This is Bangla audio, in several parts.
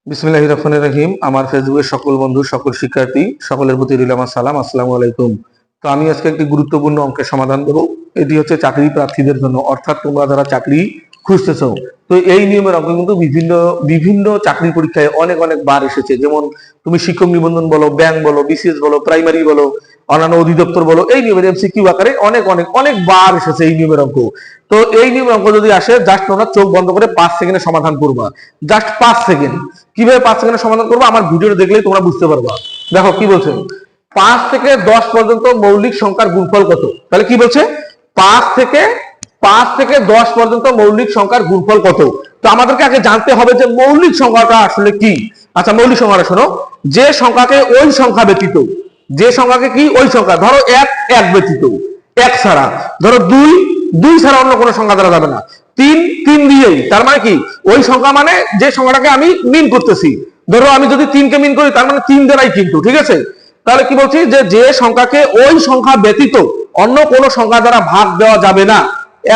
বিসমিল্লাহির রহমানির রহিম। আমার ফেসবুকের সকল বন্ধু, সকল শিক্ষার্থী, সকলের প্রতি রইল আমার সালাম। আসসালামু আলাইকুম। তো আমি আজকে একটি গুরুত্বপূর্ণ অঙ্কের সমাধান দেবো। এটি হচ্ছে চাকরি প্রার্থীদের জন্য, অর্থাৎ তোমরা যারা চাকরি খুঁজতেছো। তো এই নিয়মের অঙ্ক কিন্তু বিভিন্ন বিভিন্ন চাকরি পরীক্ষায় অনেক অনেক বার এসেছে। যেমন তুমি শিক্ষক নিবন্ধন বলো, ব্যাংক বলো, বিসিএস বলো, প্রাইমারি বলো, অন্যান্য অধিদপ্তর বলো, এই নিয়মের এমসিকিউ আকারে অনেক অনেক অনেক বার এসেছে এই নিয়মের অঙ্ক। তো এই নিয়মের অঙ্ক যদি আসে, জাস্ট তোমরা চোখ বন্ধ করে 5 সেকেন্ডে সমাধান করবা। Just 5 second. কিভাবে 5 সেকেন্ডে সমাধান করবো আমার ভিডিওটা দেখলেই তোমরা বুঝতে পারবা। দেখো কি বলছে, 5 থেকে 10 পর্যন্ত মৌলিক সংখ্যার গুণফল কত? তাহলে কি বলছে, 5 থেকে 10 পর্যন্ত মৌলিক সংখ্যার গুণফল কত? তো আমাদেরকে আগে জানতে হবে যে মৌলিক সংখ্যাটা আসলে কি। আচ্ছা, মৌলিক সংখ্যাটা শোনো, যে সংখ্যাকে ওই সংখ্যা ব্যতীত, যে সংখ্যাকে কি ওই সংখ্যা, ধরো 1 1 ব্যতীত, 1 ছাড়া, ধরো 2 2 ছাড়া অন্য কোনো সংখ্যা দ্বারা যাবে না, 3 3 দিয়েই, তার মানে কি ওই সংখ্যা মানে যে সংখ্যাটাকে আমি মিন করতেছি। ধরো আমি যদি 3 কে মিন করি, তার মানে 3 দ্বারাই কিন্তু, ঠিক আছে। তাহলে কি বলছি, যে যে সংখ্যাকে ওই সংখ্যা ব্যতীত অন্য কোনো সংখ্যা দ্বারা ভাগ দেওয়া যাবে না,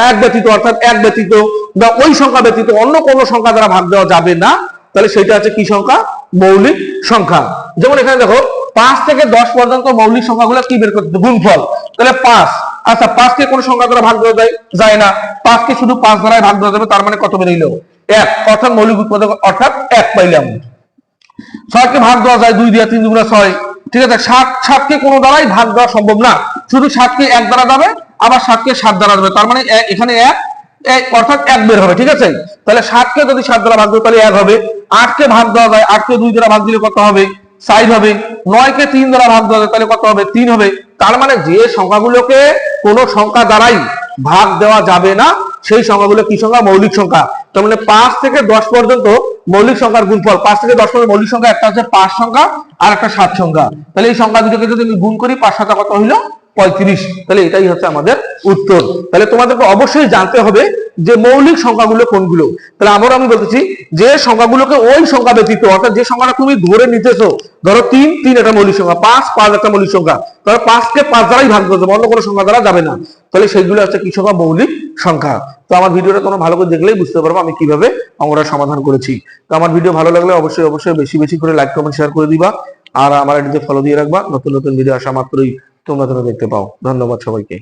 1 ব্যতীত, অর্থাৎ 1 ব্যতীত বা ওই সংখ্যা ব্যতীত অন্য কোনো সংখ্যা দ্বারা ভাগ দেওয়া যাবে না, তাহলে সেটা হচ্ছে কি সংখ্যা? মৌলিক সংখ্যা। যেমন এখানে দেখো 5 থেকে 10 পর্যন্ত মৌলিক সংখ্যাগুলো কি বের করতে, গুণফল। তাহলে 5, আচ্ছা 5 কে কোন সংখ্যা দ্বারা ভাগ দেওয়া যায় না, 5 কে শুধু 5 দ্বারাই ভাগ দেওয়া যাবে, তার মানে কত বেরিয়ে 1, অর্থাৎ মৌলিক উৎপাদক, অর্থাৎ 1 পাইলাম। 6 কে ভাগ দেওয়া যায় 2 দিয়ে, 3 দুগুণা 6, ঠিক আছে। 7 কে কোনো দ্বারাই ভাগ দেওয়া সম্ভব না, শুধু 7 কে 1 দ্বারা যাবে, আবার 7 কে 7 দ্বারা যাবে, তার মানে এখানে 1 অর্থাৎ 1 বের হবে, ঠিক আছে। তাহলে 7 কে যদি 7 দ্বারা ভাগ দেয় তাহলে 1 হবে। 8 কে ভাগ দেওয়া যায়, 8 কে 2 দ্বারা ভাগ দিলে কত হবে? 4 হবে। 9 কে 3 দ্বারা ভাগ দেওয়া যায়, তাহলে কত হবে? 3 হবে। তার মানে যে সংখ্যাগুলোকে কোনো সংখ্যা দ্বারাই ভাগ দেওয়া যাবে না, সেই সংখ্যাগুলো কি সংখ্যা? মৌলিক সংখ্যা। তার মানে 5 থেকে 10 পর্যন্ত মৌলিক সংখ্যার গুণফল, 5 থেকে 10 পর্যন্ত মৌলিক সংখ্যা, একটা হচ্ছে 5 সংখ্যা আর একটা 7 সংখ্যা। তাহলে এই সংখ্যা দুটোকে যদি আমি গুণ করি, 5 7 কত হইলো? 35। তাহলে এটাই হচ্ছে আমাদের উত্তর। তাহলে তোমাদেরকে অবশ্যই জানতে হবে যে মৌলিক সংখ্যাগুলো কোনগুলো। তাহলে আমি বলতেছি, যে সংখ্যাগুলোকে ওই সংখ্যা ব্যতীত, অর্থাৎ যে সংখ্যাটা তুমি ধরে নিতেছো, ধরো 3 3 একটা মৌলিক সংখ্যা, 5 5 একটা মৌলিক সংখ্যা, তাহলে 5 কে 5 দ্বারাই ভাগ করতে হবে, অন্য কোনো সংখ্যা দ্বারা যাবে না। তাহলে সেইগুলো হচ্ছে কি সংখ্যা? মৌলিক সংখ্যা। তো আমার ভিডিওটা তোমরা ভালো করে দেখলেই বুঝতে পারবো আমি কিভাবে আমরা সমাধান করেছি। তো আমার ভিডিও ভালো লাগলে অবশ্যই অবশ্যই বেশি বেশি করে লাইক কমেন্ট শেয়ার করে দিবা, আর আমার এটিতে ফলো দিয়ে রাখবা। নতুন নতুন ভিডিও আসা মাত্রই তোমরা দেখতে পাও। ধন্যবাদ সবাইকে।